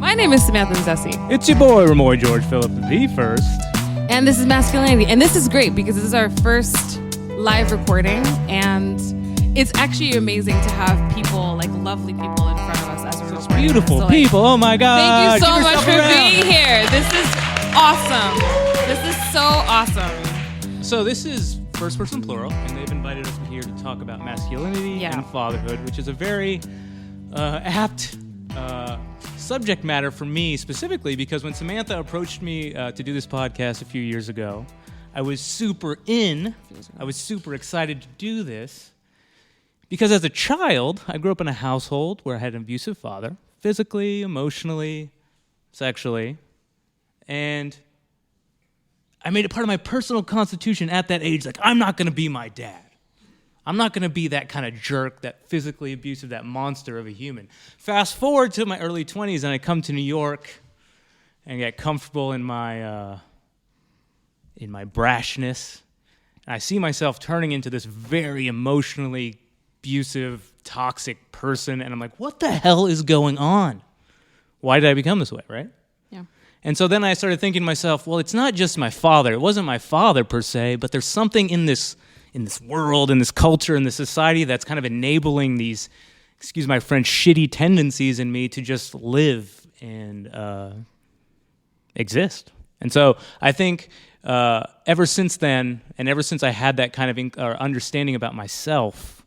My name is Samantha and Zessie. It's your boy, Remoy George Phillip, the first. And this is Masculinity. And this is great because this is our first live recording. And it's actually amazing to have people, like lovely people in front of us as we're recording. Beautiful so, people. Oh my God. Thank you so Give much yourself for a round. being here. This is awesome. This is so awesome. So this is First Person Plural, and they've invited us here to talk about masculinity and fatherhood, which is a very apt subject matter for me specifically, because when Samantha approached me to do this podcast a few years ago, I was super excited to do this because as a child, I grew up in a household where I had an abusive father, physically, emotionally, sexually, and I made it part of my personal constitution at that age, like, I'm not going to be my dad. I'm not going to be that kind of jerk, that physically abusive, that monster of a human. Fast forward to my early 20s, and I come to New York and get comfortable in my brashness. And I see myself turning into this very emotionally abusive, toxic person, and I'm like, what the hell is going on? Why did I become this way, right? Yeah. And so then I started thinking to myself, well, it's not just my father. It wasn't my father per se, but there's something in this world, in this culture, in this society that's kind of enabling these, excuse my French, shitty tendencies in me to just live and exist. And so I think ever since then, and ever since I had that kind of understanding about myself,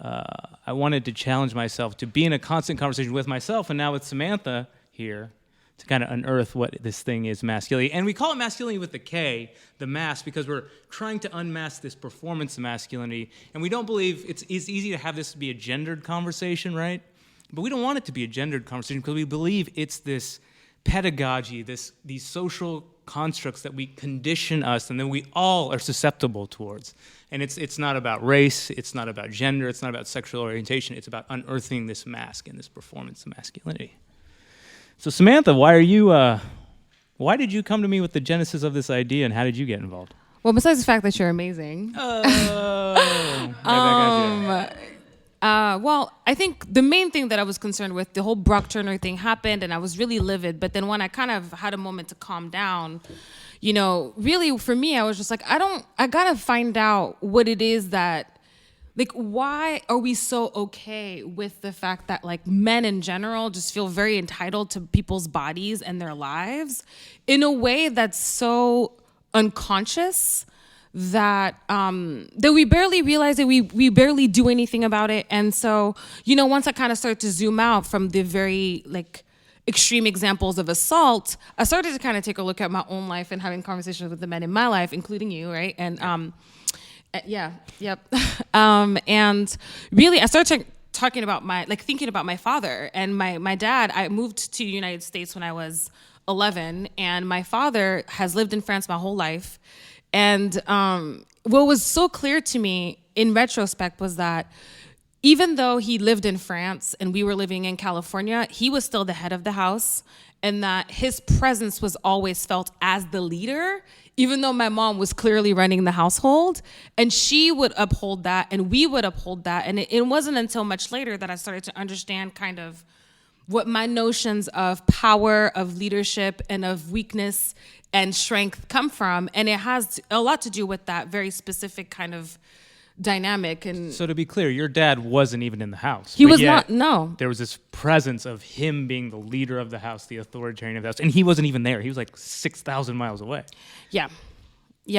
I wanted to challenge myself to be in a constant conversation with myself, and now with Samantha here, to kind of unearth what this thing is, masculinity. And we call it masculinity with the K, the mask, because we're trying to unmask this performance of masculinity. And we don't believe it's easy to have this be a gendered conversation, right? But we don't want it to be a gendered conversation because we believe it's this pedagogy, these social constructs that we condition us and then we all are susceptible towards. And it's not about race, it's not about gender, it's not about sexual orientation, it's about unearthing this mask and this performance of masculinity. So Samantha, why did you come to me with the genesis of this idea, and how did you get involved? Well, besides the fact that you're amazing. Well, I think the main thing that I was concerned with, the whole Brock Turner thing happened, and I was really livid. But then when I kind of had a moment to calm down, you know, really for me, I was just like, I gotta find out what it is that, like, why are we so okay with the fact that, like, men in general just feel very entitled to people's bodies and their lives in a way that's so unconscious that that we barely realize it, we barely do anything about it. And so, you know, once I kind of started to zoom out from the very, like, extreme examples of assault, I started to kind of take a look at my own life and having conversations with the men in my life, including you, right? And and really, I started talking about thinking about my father and my dad. I moved to the United States when I was 11, and my father has lived in France my whole life. And what was so clear to me in retrospect was that even though he lived in France and we were living in California, he was still the head of the house, and that his presence was always felt as the leader, even though my mom was clearly running the household, and she would uphold that and we would uphold that. And it wasn't until much later that I started to understand kind of what my notions of power, of leadership, and of weakness and strength come from. And it has a lot to do with that very specific kind of dynamic. And so to be clear, your dad wasn't even in the house. He was not, no. There was this presence of him being the leader of the house, the authoritarian of the house, and he wasn't even there. He was like 6,000 miles away. Yeah,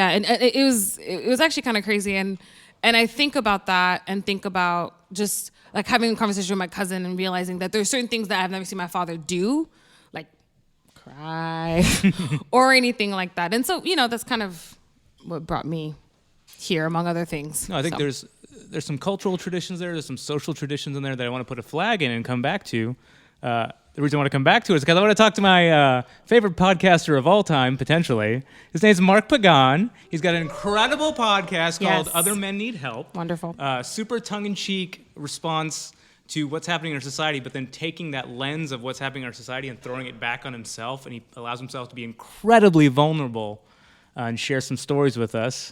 and it was actually kind of crazy. And I think about that and think about just like having a conversation with my cousin and realizing that there's certain things that I've never seen my father do, like cry or anything like that. And so, you know, that's kind of what brought me here, among other things. No, I think there's some cultural traditions there. There's some social traditions in there that I want to put a flag in and come back to. The reason I want to come back to it is because I want to talk to my favorite podcaster of all time, potentially. His name's Mark Pagán. He's got an incredible podcast called Other Men Need Help. Wonderful. Super tongue-in-cheek response to what's happening in our society, but then taking that lens of what's happening in our society and throwing it back on himself. And he allows himself to be incredibly vulnerable and share some stories with us.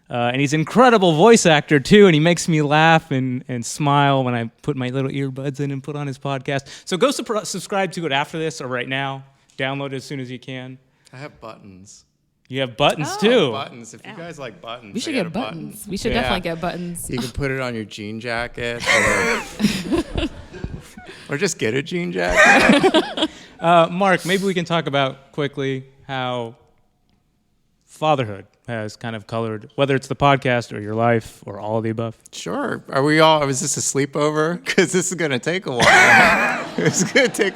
And he's an incredible voice actor, too, and he makes me laugh and smile when I put my little earbuds in and put on his podcast. So go subscribe to it after this or right now. Download it as soon as you can. I have buttons. You have buttons, too. Buttons. If you guys like buttons, We should get buttons. We should definitely get buttons. You can put it on your jean jacket or just get a jean jacket. Mark, maybe we can talk about quickly how fatherhood has kind of colored, whether it's the podcast or your life or all of the above. Sure. Are we all, was this a sleepover? Because this is going to take a while. It's going to take...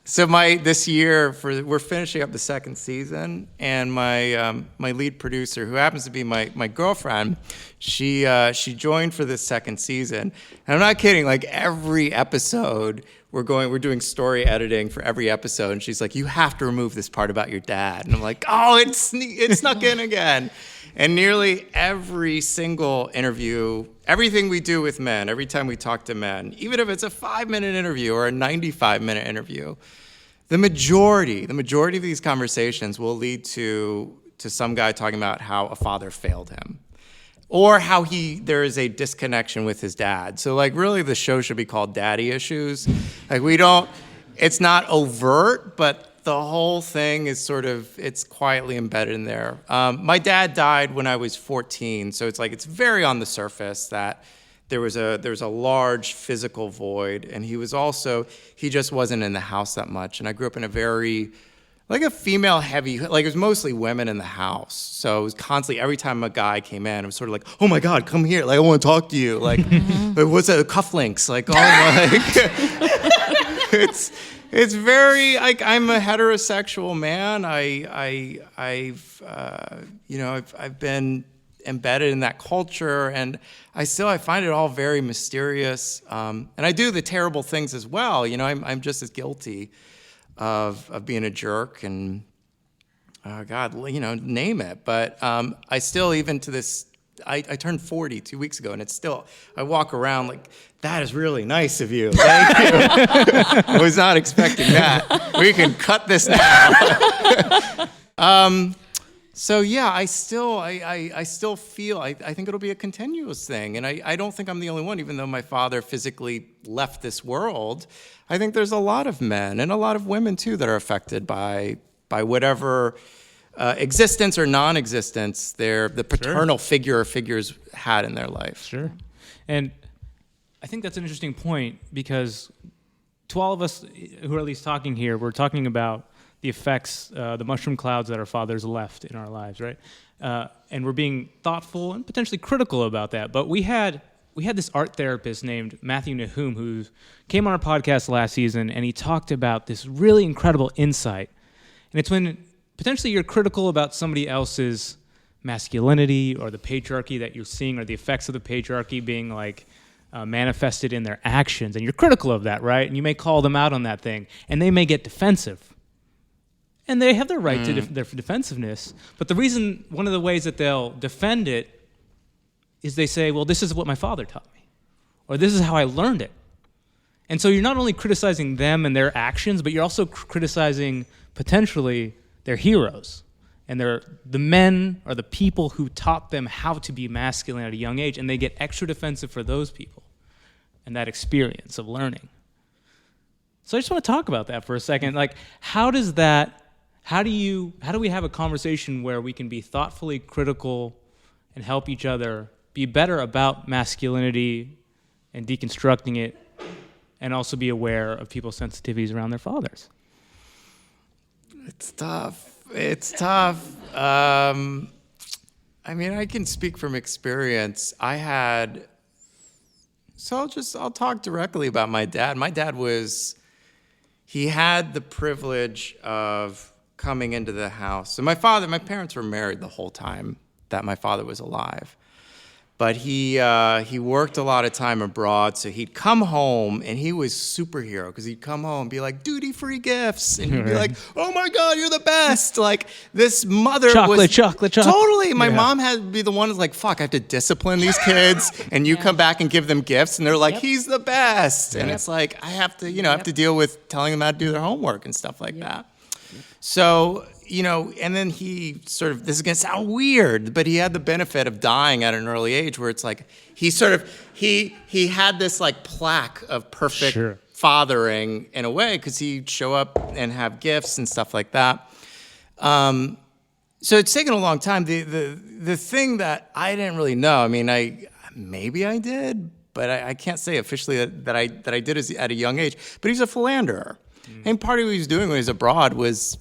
So this year, we're finishing up the second season, and my lead producer, who happens to be my girlfriend, she joined for this second season. And I'm not kidding. Like every episode, we're doing story editing for every episode, and she's like, "You have to remove this part about your dad." And I'm like, "Oh, it's snuck in again." And nearly every single interview, everything we do with men, every time we talk to men, even if it's a 5-minute interview or a 95-minute interview, the majority of these conversations will lead to some guy talking about how a father failed him or how there is a disconnection with his dad. So like really the show should be called Daddy Issues. Like it's not overt, but the whole thing is it's quietly embedded in there. My dad died when I was 14, so it's very on the surface that there was a large physical void, and he just wasn't in the house that much. And I grew up in a very, a female heavy, it was mostly women in the house. So it was constantly, every time a guy came in, it was sort of like, "Oh my God, come here, I want to talk to you." What's that, cufflinks? It's very I'm a heterosexual man. I've been embedded in that culture, and I find it all very mysterious. And I do the terrible things as well. I'm just as guilty of being a jerk and God, name it. But I still, even to this, I turned 40 2 weeks ago, and it's still, I walk around like, "That is really nice of you. Thank you." I was not expecting that. We can cut this now. So yeah, I still feel, I think it'll be a continuous thing. And I don't think I'm the only one, even though my father physically left this world. I think there's a lot of men and a lot of women too that are affected by whatever existence or non-existence the paternal figure or figures had in their life. Sure. And I think that's an interesting point, because to all of us who are at least talking here, we're talking about the effects, the mushroom clouds that our fathers left in our lives, right? And we're being thoughtful and potentially critical about that. But we had this art therapist named Matthew Nahum who came on our podcast last season, and he talked about this really incredible insight. And it's when potentially you're critical about somebody else's masculinity or the patriarchy that you're seeing, or the effects of the patriarchy being manifested in their actions, and you're critical of that, right? And you may call them out on that thing, and they may get defensive. And they have their right to their defensiveness. But one of the ways that they'll defend it is they say, "Well, this is what my father taught me," or "This is how I learned it." And so you're not only criticizing them and their actions, but you're also criticizing potentially their heroes. And they're the men or the people who taught them how to be masculine at a young age, and they get extra defensive for those people and that experience of learning. So I just want to talk about that for a second. How do we have a conversation where we can be thoughtfully critical and help each other be better about masculinity and deconstructing it, and also be aware of people's sensitivities around their fathers? It's tough. I can speak from experience. I'll talk directly about my dad. My dad he had the privilege of coming into the house. So my parents were married the whole time that my father was alive. But he worked a lot of time abroad, so he'd come home, and he was superhero, because he'd come home and be like, "Duty-free gifts," and he'd be like, "Oh my God, you're the best!" This mother chocolate. Totally. My mom had to be the one who's like, "Fuck, I have to discipline these kids," and you come back and give them gifts, and they're like, "He's the best," and it's like I have to, I have to deal with telling them how to do their homework and stuff like that. So and then he sort of, this is going to sound weird, but he had the benefit of dying at an early age where it's like, he had this like plaque of perfect fathering in a way, because he'd show up and have gifts and stuff like that. So it's taken a long time. The thing that I didn't really know, I mean, maybe I did, but I can't say officially that I did at a young age. But he's a philanderer. And part of what he was doing when he was abroad was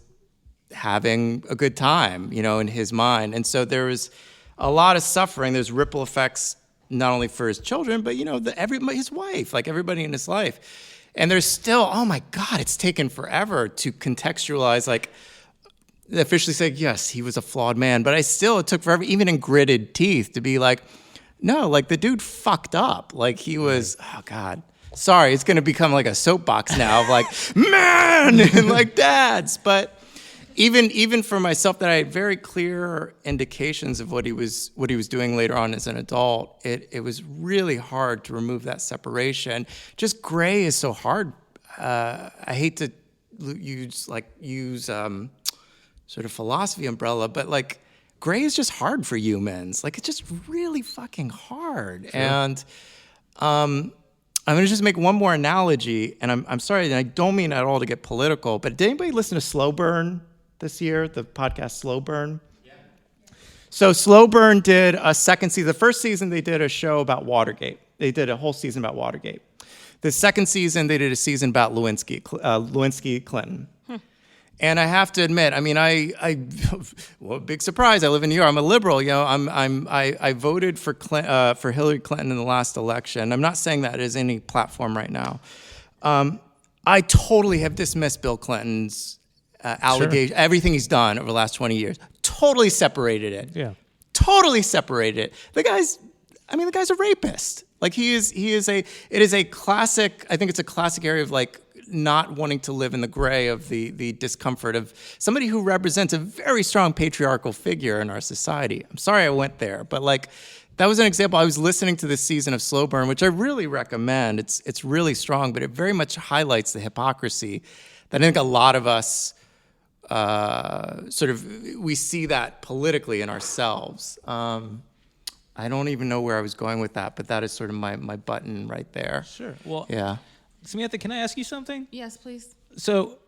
having a good time, in his mind. And so there was a lot of suffering. There's ripple effects, not only for his children, but, his wife, like everybody in his life. And there's still, oh my God, it's taken forever to contextualize, like, officially say, yes, he was a flawed man. But it took forever, even in gritted teeth, to be like, no, like the dude fucked up. Like he was, oh God. Sorry, it's going to become like a soapbox now of like, man, and like dads. But even for myself, that I had very clear indications of what he was doing later on as an adult. It was really hard to remove that separation. Just gray is so hard. I hate to use sort of philosophy umbrella, but like gray is just hard for humans. Like it's just really fucking hard. Sure. And I'm gonna just make one more analogy, and I'm sorry, and I don't mean at all to get political, but did anybody listen to Slow Burn this year, the podcast Slow Burn? Yeah. So Slow Burn did a second season. The first season they did a show about Watergate. They did a whole season about Watergate. The second season they did a season about Lewinsky Clinton. And I have to admit, I mean, well, big surprise. I live in New York. I'm a liberal. I voted for Hillary Clinton in the last election. I'm not saying that as any platform right now. I totally have dismissed Bill Clinton's allegation, everything he's done over the last 20 years. Totally separated it. Yeah. Totally separated it. The guy's a rapist. Like it is a classic. I think it's a classic area of like, not wanting to live in the gray of the discomfort of somebody who represents a very strong patriarchal figure in our society. I'm sorry I went there, but like that was an example. I was listening to this season of Slow Burn, which I really recommend. It's really strong, but it very much highlights the hypocrisy that I think a lot of us we see that politically in ourselves. I don't even know where I was going with that, but that is sort of my button right there. Sure. Well, yeah. Samantha, can I ask you something? Yes, please. So,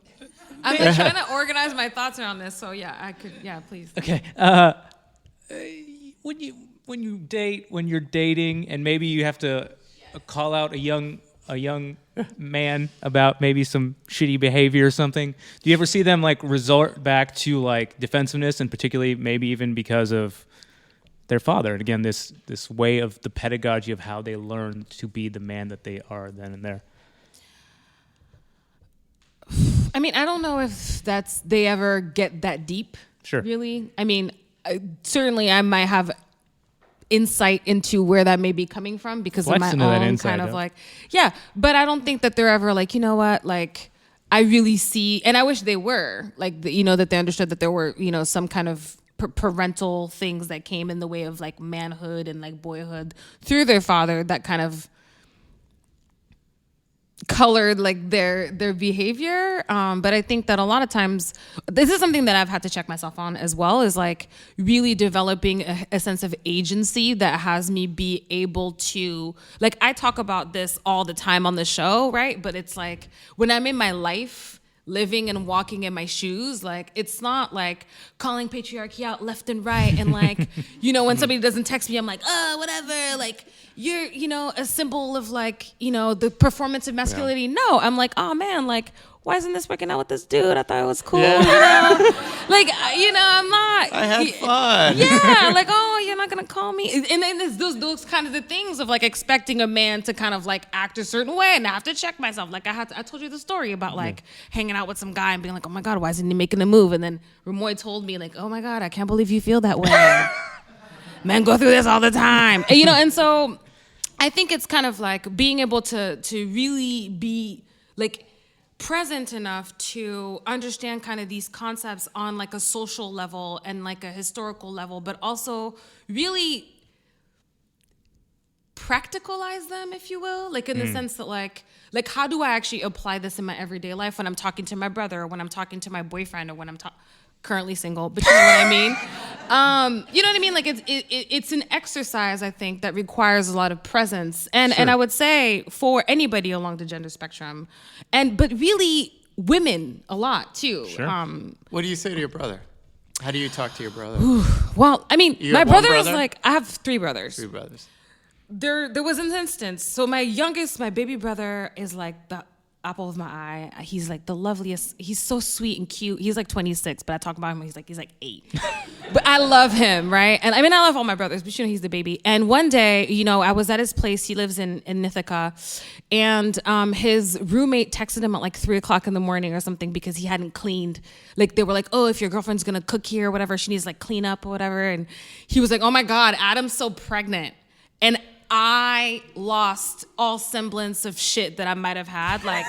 I'm trying to organize my thoughts around this, so yeah, I could. Yeah, please. Okay. When you're dating, and maybe you have to call out a young man about maybe some shitty behavior or something, do you ever see them like resort back to like defensiveness, and particularly maybe even because of their father? And again, this way of the pedagogy of how they learn to be the man that they are then and there. I mean, I don't know if they ever get that deep. Sure. Really. I mean, certainly I might have insight into where that may be coming from because of my own kind of like, yeah. But I don't think that they're ever like, you know what, like I really see, and I wish they were like, that they understood that there were, some kind of parental things that came in the way of like manhood and like boyhood through their father that kind of colored like their behavior. But I think that a lot of times, this is something that I've had to check myself on as well, is like really developing a sense of agency that has me be able to, like, I talk about this all the time on the show, right? But it's like when I'm in my life, living and walking in my shoes, like it's not like calling patriarchy out left and right and like, when somebody doesn't text me, I'm like, oh, whatever, like you're, a symbol of like, the performance of masculinity. Yeah. No, I'm like, oh man, like, why isn't this working out with this dude? I thought it was cool, Like, I'm not. I had fun. Yeah, like, oh, you're not going to call me. And then there's those kind of the things of like expecting a man to kind of like act a certain way, and I have to check myself. Like I told you the story about like hanging out with some guy and being like, oh my God, why isn't he making a move? And then Remoy told me like, oh my God, I can't believe you feel that way. Men go through this all the time. And, and so I think it's kind of like being able to really be like present enough to understand kind of these concepts on like a social level and like a historical level, but also really practicalize them, if you will, like in the sense that like how do I actually apply this in my everyday life when I'm talking to my brother or when I'm talking to my boyfriend or when I'm currently single, but you know what I mean. You know what I mean? Like it's an exercise, I think, that requires a lot of presence, and I would say for anybody along the gender spectrum, but really women a lot too. Sure. What do you say to your brother? How do you talk to your brother? Well, I mean, You my have one brother is brother? like, I have 3 brothers. 3 brothers. There was an instance. So my youngest, my baby brother, is like the apple of my eye. He's like the loveliest. He's so sweet and cute. He's like 26, but I talk about him. He's like 8. But I love him, right? And I mean, I love all my brothers, but you know, he's the baby. And one day, you know, I was at his place. He lives in Ithaca, and his roommate texted him at like 3:00 in the morning or something because he hadn't cleaned. Like they were like, oh, if your girlfriend's gonna cook here or whatever, she needs like clean up or whatever. And he was like, oh my God, Adam's so pregnant. And I lost all semblance of shit that I might have had. Like,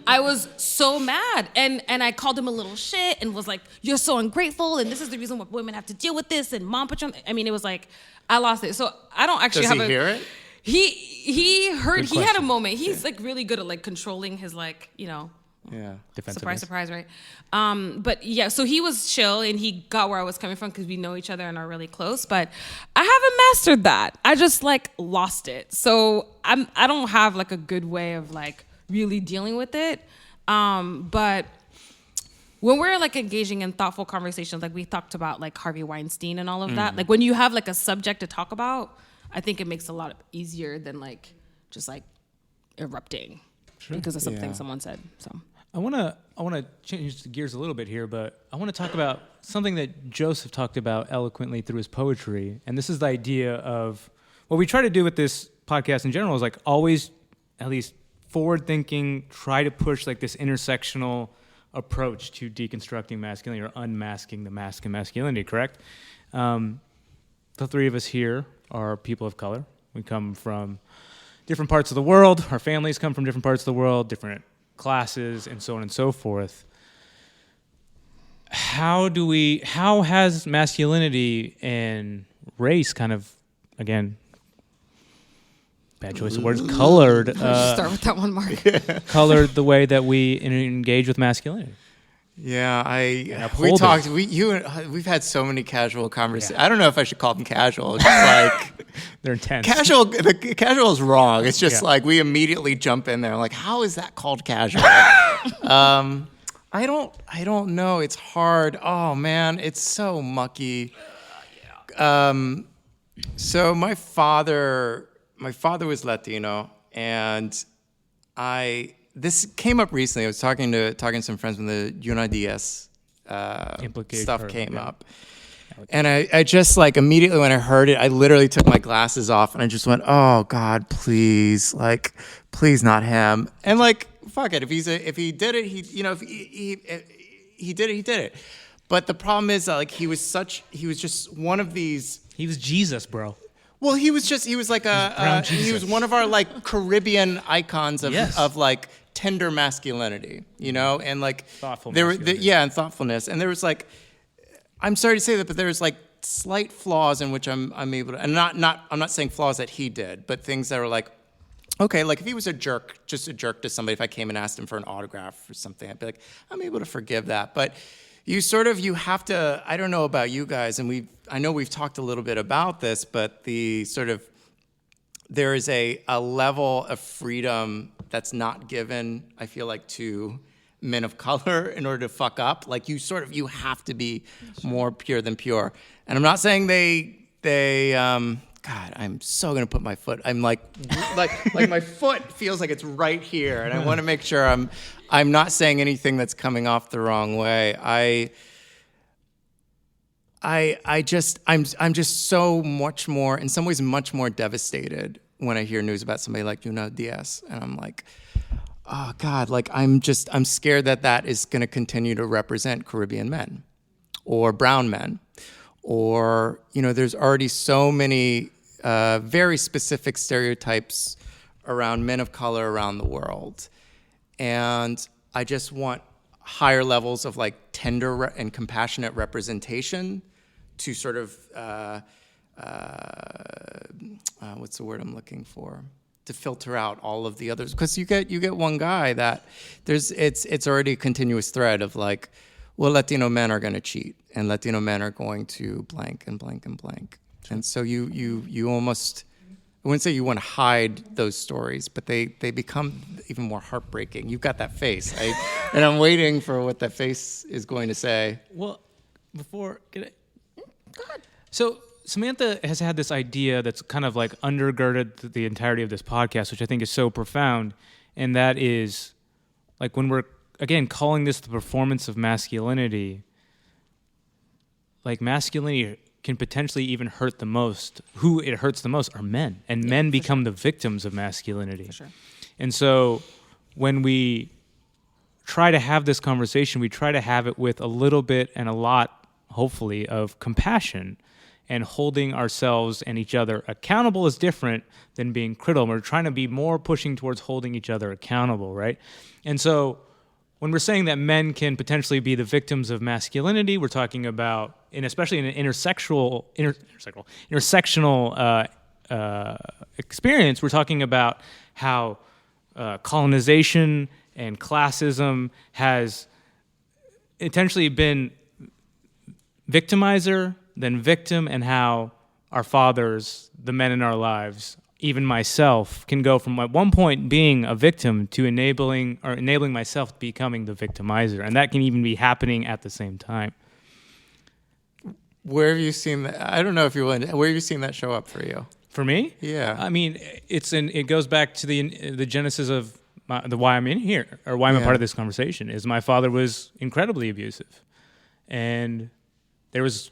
I was so mad. And I called him a little shit and was like, you're so ungrateful, and this is the reason why women have to deal with this, and mom put you on. I mean, it was like, I lost it. So I don't actually Does have he hear it? He heard, Good he had a question. moment. He's like really good at like controlling his like, you know, Yeah. surprise, right? But yeah, so he was chill and he got where I was coming from because we know each other and are really close. But I haven't mastered that. I just like lost it. So I don't have like a good way of like really dealing with it. But when we're like engaging in thoughtful conversations, like we talked about like Harvey Weinstein and all of that, like when you have like a subject to talk about, I think it makes it a lot easier than like just like erupting because of something someone said. So. I want to change the gears a little bit here, but I want to talk about something that Joseph talked about eloquently through his poetry. And this is the idea of what we try to do with this podcast in general is like always at least forward thinking, try to push like this intersectional approach to deconstructing masculinity or unmasking the mask and masculinity, correct? The 3 of us here are people of color. We come from different parts of the world. Our families come from different parts of the world, different classes, and so on and so forth. How has masculinity and race kind of, again, bad choice of words, colored Start with that one, Mark. colored the way that we engage with masculinity? Yeah, uphold we talked. it. We've had so many casual conversations. I don't know if I should call them casual. Just like They're intense. casual. The casual is wrong. It's just Yeah. like we immediately jump in there. Like, how is that called casual? I don't know. It's hard. Oh man, it's so mucky. So my father was Latino, and this came up recently. I was talking to some friends when the UNIDS stuff came up. And I just like immediately when I heard it, I literally took my glasses off and I just went, oh God, please not him. And like, fuck it. If he did it, he did it. But the problem is that like he was just one of these. He was Jesus, bro. Well, he was like he was one of our like Caribbean icons of like tender masculinity, you know, and like Thoughtful masculinity. And thoughtfulness. And there was like, I'm sorry to say that, but there's like slight flaws in which I'm able to, and I'm not saying flaws that he did, but things that are like, okay, like if he was just a jerk to somebody, if I came and asked him for an autograph or something, I'd be like, I'm able to forgive that. But you have to, I don't know about you guys, and I know we've talked a little bit about this, but there is a level of freedom that's not given, I feel like, to men of color in order to fuck up. Like you have to be more pure than pure. And I'm not saying God, I'm so gonna put my foot. I'm like my foot feels like it's right here, and I want to make sure I'm not saying anything that's coming off the wrong way. I'm just so much more, in some ways, much more devastated when I hear news about somebody like Junot Diaz, and I'm like, oh God, like I'm scared that is going to continue to represent Caribbean men, or brown men, or there's already so many very specific stereotypes around men of color around the world, and I just want higher levels of like tender and compassionate representation to sort of what's the word I'm looking for? To filter out all of the others, because you get one guy that it's already a continuous thread of like, well, Latino men are going to cheat, and Latino men are going to blank and blank and blank. And so you almost, I wouldn't say you want to hide those stories, but they become even more heartbreaking. You've got that face, and I'm waiting for what that face is going to say. Well, go ahead. So Samantha has had this idea that's kind of like undergirded the entirety of this podcast, which I think is so profound, and that is like when we're, again, calling this the performance of masculinity, like masculinity can potentially even hurt the most. Who it hurts the most are men, and men become the victims of masculinity. For sure. And so when we try to have this conversation, we try to have it with a little bit and a lot, hopefully, of compassion, and holding ourselves and each other accountable is different than being critical. We're trying to be more pushing towards holding each other accountable, right? And so when we're saying that men can potentially be the victims of masculinity, we're talking about, and especially in an intersectional experience, we're talking about how colonization and classism has intentionally been victimizer, then victim, and how our fathers, the men in our lives, even myself, can go from at one point being a victim to enabling myself to becoming the victimizer. And that can even be happening at the same time. Where have you seen that? I don't know if you're willing to, where have you seen that show up for you? For me? Yeah. I mean, it goes back to the genesis of the why I'm in here, or why I'm a part of this conversation, is my father was incredibly abusive. And there was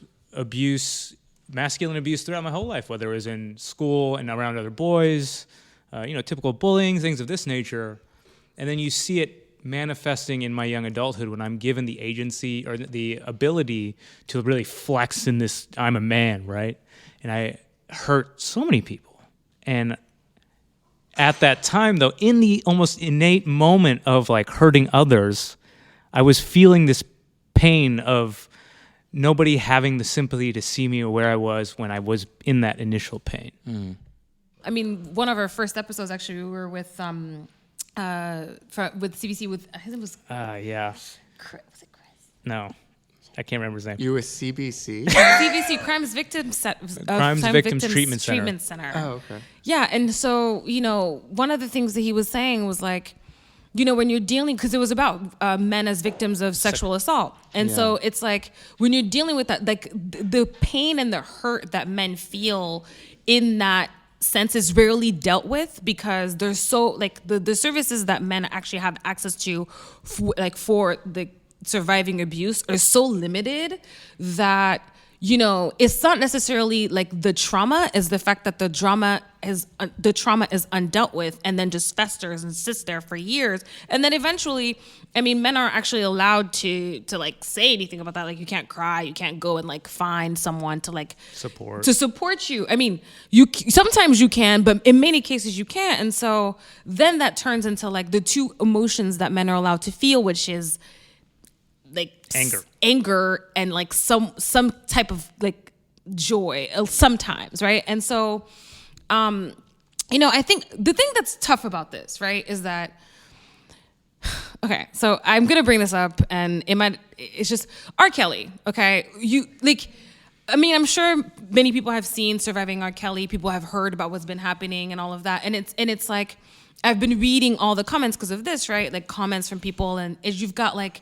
masculine abuse throughout my whole life, whether it was in school and around other boys, typical bullying, things of this nature. And then you see it manifesting in my young adulthood when I'm given the agency or the ability to really flex in this, I'm a man, right? And I hurt so many people. And at that time, though, in the almost innate moment of like hurting others, I was feeling this pain of nobody having the sympathy to see me where I was when I was in that initial pain. Mm. I mean, one of our first episodes, actually, we were with CBC with, I think it was... yeah. Was it Chris? No, I can't remember his name. You with CBC? CBC, Crimes Victims Treatment Center. Oh, okay. Yeah, and so, one of the things that he was saying was like, when you're dealing, because it was about men as victims of sexual assault. And so it's like, when you're dealing with that, like the pain and the hurt that men feel in that sense is rarely dealt with, because there's so, like the services that men actually have access to for the surviving abuse are so limited that, it's not necessarily like the trauma, is the fact that the trauma is undealt with and then just festers and sits there for years. And then eventually, I mean, men aren't actually allowed to like say anything about that. Like, you can't cry, you can't go and like find someone to like support you. I mean, sometimes you can, but in many cases you can't. And so then that turns into like the two emotions that men are allowed to feel, which is like anger and like some type of like joy sometimes, right? And so I think the thing that's tough about this, right, is that, okay, so I'm gonna bring this up, and it's just R. Kelly, okay? I'm sure many people have seen Surviving R. Kelly, people have heard about what's been happening and all of that, and it's like, I've been reading all the comments because of this, right? Like comments from people, and you've got like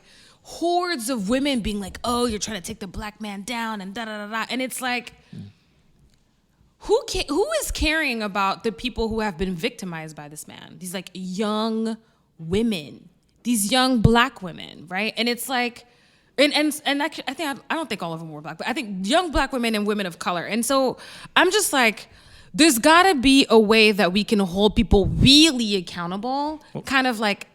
hordes of women being like, oh, you're trying to take the black man down and da-da-da-da. And it's like, who is caring about the people who have been victimized by this man? These like young women, these young black women, right? And it's like, and actually, I don't think all of them were black, but I think young black women and women of color. And so I'm just like, there's gotta be a way that we can hold people really accountable, kind of like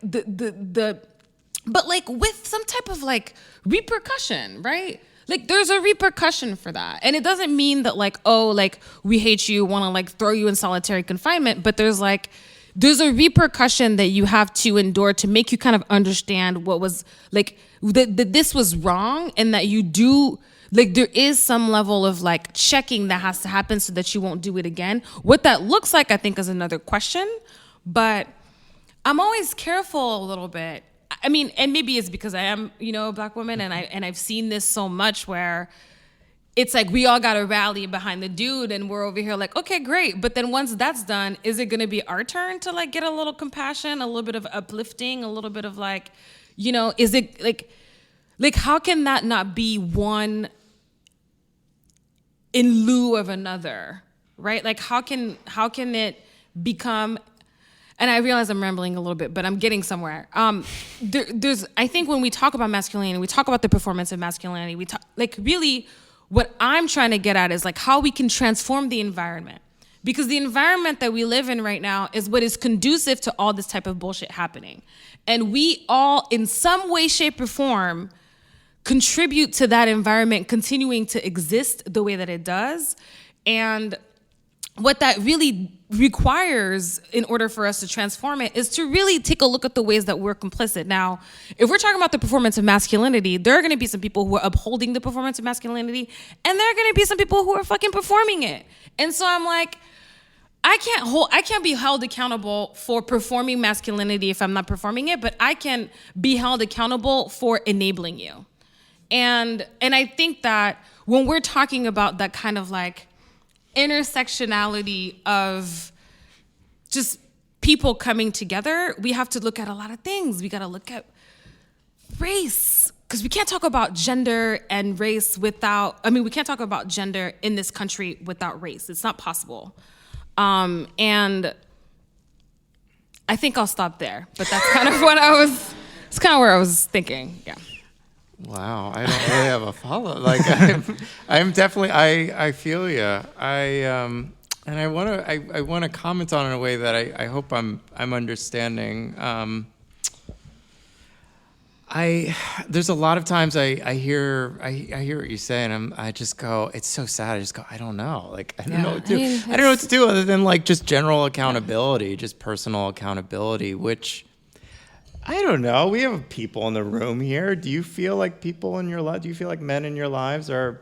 but like with some type of like repercussion, right? Like there's a repercussion for that. And it doesn't mean that like, oh, like we hate you, want to like throw you in solitary confinement, but there's a repercussion that you have to endure to make you kind of understand what was like, that this was wrong, and that you do, like there is some level of like checking that has to happen so that you won't do it again. What that looks like, I think, is another question, but I'm always careful a little bit. I mean, and maybe it's because I am, a Black woman, and I've seen this so much where it's like we all got to rally behind the dude, and we're over here like, okay, great. But then once that's done, is it going to be our turn to like get a little compassion, a little bit of uplifting, a little bit of like, is it like how can that not be one in lieu of another, right? Like how can it become? And I realize I'm rambling a little bit, but I'm getting somewhere. There's I think when we talk about masculinity, we talk about the performance of masculinity. We talk like really. What I'm trying to get at is like how we can transform the environment, because the environment that we live in right now is what is conducive to all this type of bullshit happening. And we all, in some way, shape, or form, contribute to that environment continuing to exist the way that it does. And what that really requires in order for us to transform it is to really take a look at the ways that we're complicit. Now, if we're talking about the performance of masculinity, there are going to be some people who are upholding the performance of masculinity, and there are going to be some people who are fucking performing it. And so I'm like, I can't be held accountable for performing masculinity if I'm not performing it, but I can be held accountable for enabling you. And I think that when we're talking about that kind of like intersectionality of just people coming together, we have to look at a lot of things. We got to look at race, because we can't talk about gender and race we can't talk about gender in this country without race. It's not possible. And I think I'll stop there, but that's kind of it's kind of where I was thinking. Yeah. Wow, I don't really have a follow. Like, I'm definitely, I feel you. And I want to comment on it in a way that I hope I'm understanding. There's a lot of times I hear what you say, and I just go, it's so sad. I just go, I don't know. Like, I don't know what to do. I don't know what to do other than like just general accountability, just personal accountability, which. I don't know. We have people in the room here. Do you feel like people in your life? Do you feel like men in your lives are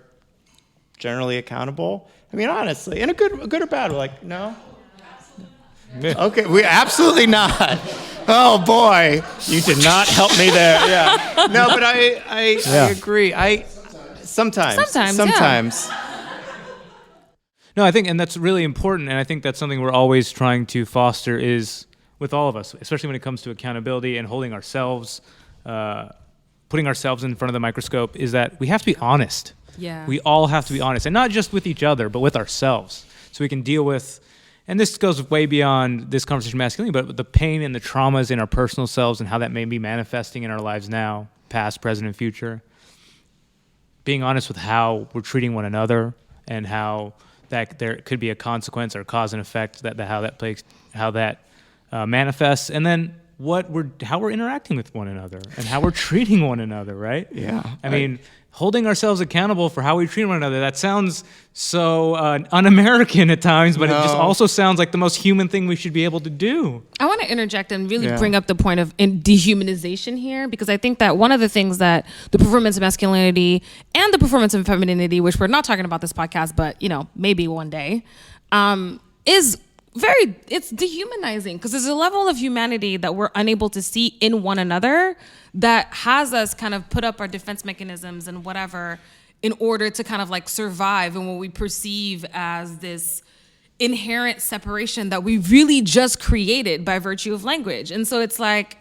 generally accountable? I mean, honestly, in a good or bad. We're like, no. Okay, we absolutely not. Oh boy, you did not help me there. Yeah. No, but I agree. Sometimes. Yeah. No, I think, and that's really important, and I think that's something we're always trying to foster is. With all of us, especially when it comes to accountability and holding ourselves, putting ourselves in front of the microscope, is that we have to be honest. Yeah. We all have to be honest, and not just with each other, but with ourselves, so we can deal with, and this goes way beyond this conversation of masculinity, but the pain and the traumas in our personal selves and how that may be manifesting in our lives now, past, present, and future. Being honest with how we're treating one another and how that there could be a consequence or cause and effect, how that manifests, and then how we're interacting with one another and how we're treating one another, right? Yeah. I mean, holding ourselves accountable for how we treat one another, that sounds so un-American at times, but it just also sounds like the most human thing we should be able to do. I want to interject and really bring up the point of dehumanization here, because I think that one of the things that the performance of masculinity and the performance of femininity, which we're not talking about this podcast, but maybe one day, is it's dehumanizing, because there's a level of humanity that we're unable to see in one another that has us kind of put up our defense mechanisms and whatever in order to kind of like survive in what we perceive as this inherent separation that we really just created by virtue of language. And so it's like,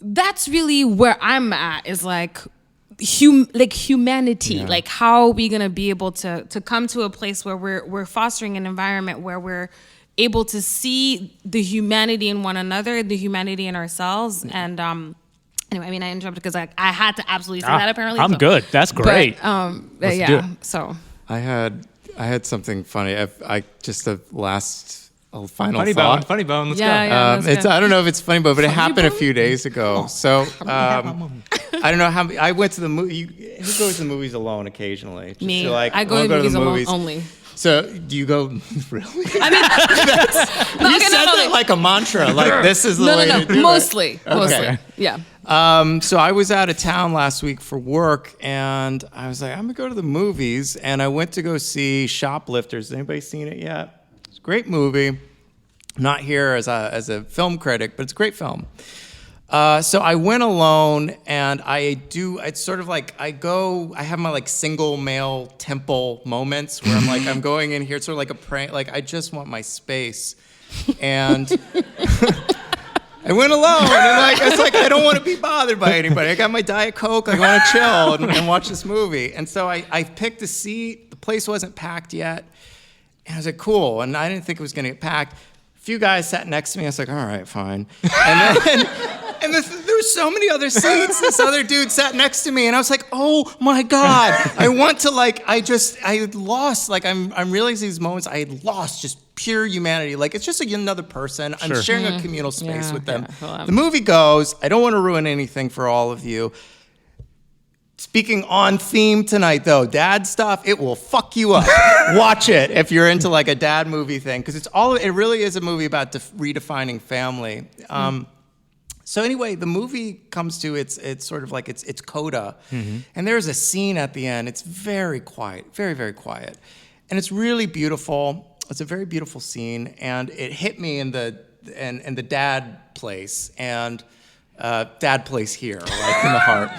that's really where I'm at, is like humanity. Like, how are we gonna be able to come to a place where we're fostering an environment where we're able to see the humanity in one another, the humanity in ourselves. And anyway, I mean, I interrupted because I had to absolutely say that apparently. I'm good. That's great. But yeah. So I had something funny. I just the last. A final funny thought. Funny bone. Let's go. Yeah, I don't know if it's funny bone, but it happened a few days ago. So I don't know how. I went to the movie. Who goes to the movies alone occasionally? Just me. I go to the movies alone only. So do you go? Really? I mean, you said that like a mantra. Like, this is the way to do mostly. it. Mostly. Yeah. So I was out of town last week for work, and I was like, I'm gonna go to the movies, and I went to go see Shoplifters. Has anybody seen it yet? Great movie. not here as a film critic, but it's a great film. So I went alone, and it's sort of like I have my like single male temple moments where I'm like, I'm going in here, it's sort of like a prank, like I just want my space. And I went alone, and it's like I don't want to be bothered by anybody. I got my Diet Coke, I want to chill and watch this movie. And so I picked a seat, the place wasn't packed yet, and I was like, cool, and I didn't think it was gonna get packed. A few guys sat next to me, I was like, all right, fine. And there were so many other seats. This other dude sat next to me, and I was like, "Oh my God!" I want to I had lost. Like I'm realizing these moments. I had lost just pure humanity. Like it's just another person. I'm sharing a communal space with them. Yeah. The movie goes. I don't want to ruin anything for all of you. Speaking on theme tonight, though, dad stuff, it will fuck you up. Watch it if you're into like a dad movie thing, because it really is a movie about redefining family. So anyway, the movie comes to its sort of like its coda, and there's a scene at the end. It's very quiet, very, very quiet, and it's really beautiful. It's a very beautiful scene, and it hit me in the dad place, and dad place here, like in the heart.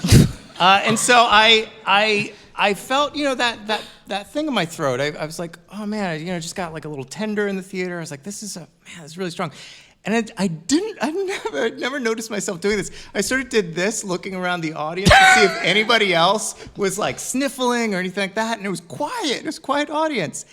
And so I felt, that thing in my throat. I was like, oh man, I just got like a little tender in the theater. I was like, this is really strong. And I've never noticed myself doing this. I sort of did this, looking around the audience to see if anybody else was like sniffling or anything like that. And it was quiet. It was a quiet audience.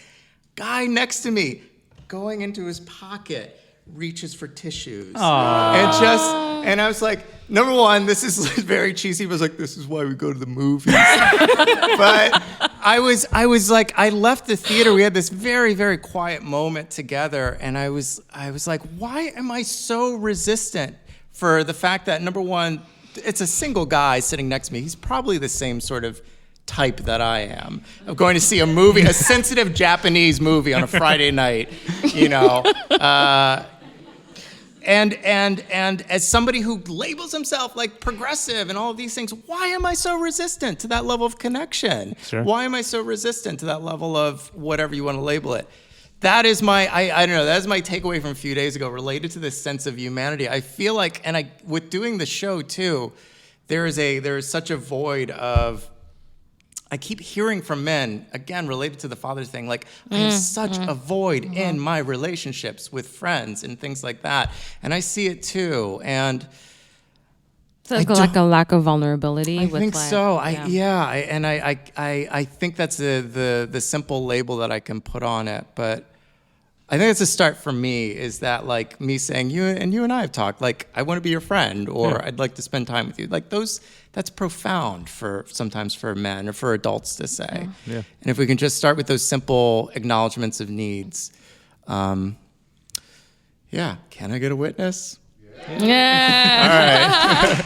Guy next to me, going into his pocket, reaches for tissues. Aww. And I was like, number one, this is very cheesy. I was like, this is why we go to the movies. But I was like, I left the theater. We had this very, very quiet moment together, and I was like, why am I so resistant for the fact that, number one, it's a single guy sitting next to me. He's probably the same sort of type that I am. I'm going to see a movie, a sensitive Japanese movie on a Friday night, And as somebody who labels himself like progressive and all of these things, why am I so resistant to that level of connection? Sure. Why am I so resistant to that level of whatever you want to label it? That is I don't know, that is my takeaway from a few days ago related to this sense of humanity. I feel like, with doing the show too, there is such a void of, I keep hearing from men, again, related to the father thing, like, I have such a void in my relationships with friends and things like that. And I see it too. And so it's like a lack of vulnerability. I think so. I think that's the simple label that I can put on it. But I think it's a start for me, is that like me saying, you and I have talked, like, I want to be your friend, or I'd like to spend time with you. Like that's profound sometimes for men or for adults to say. Yeah. And if we can just start with those simple acknowledgments of needs. Can I get a witness? Yeah. All right.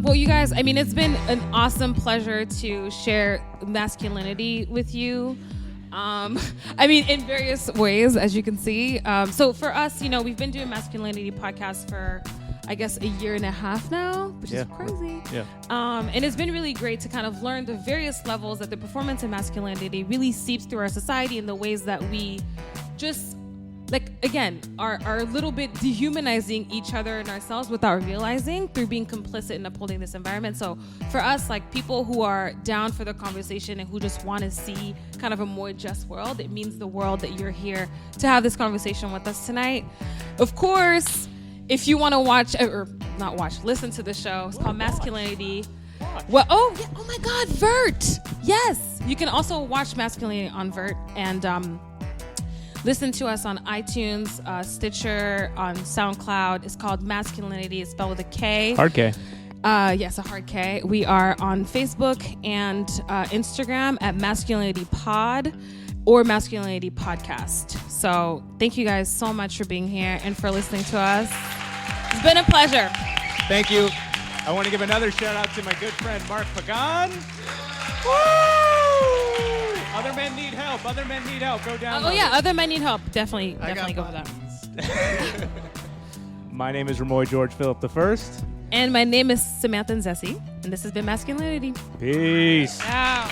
Well, you guys, it's been an awesome pleasure to share masculinity with you. In various ways, as you can see. So for us, we've been doing Masculinity podcast for, I guess, a year and a half now, which is crazy. Yeah. And it's been really great to kind of learn the various levels that the performance of masculinity really seeps through our society in the ways that we just, like, again, are a little bit dehumanizing each other and ourselves without realizing, through being complicit in upholding this environment. So for us, like, people who are down for the conversation and who just want to see kind of a more just world, it means the world that you're here to have this conversation with us tonight. Of course, if you want to listen to the show, it's called Masculinity. Well, oh my God, Vert. Yes. You can also watch Masculinity on Vert, and listen to us on iTunes, Stitcher, on SoundCloud. It's called Masculinity. It's spelled with a K. Hard K. Yes, a hard K. We are on Facebook and Instagram at Masculinity Pod or Masculinity Podcast. So thank you guys so much for being here and for listening to us. It's been a pleasure. Thank you. I want to give another shout out to my good friend Mark Pagán. Woo! Other men need help. Other men need help. Go down. Other men need help. Definitely go for that. My name is Remoy George Philip I. And my name is Samantha and Remoy, and this has been Masculinity. Peace. Wow.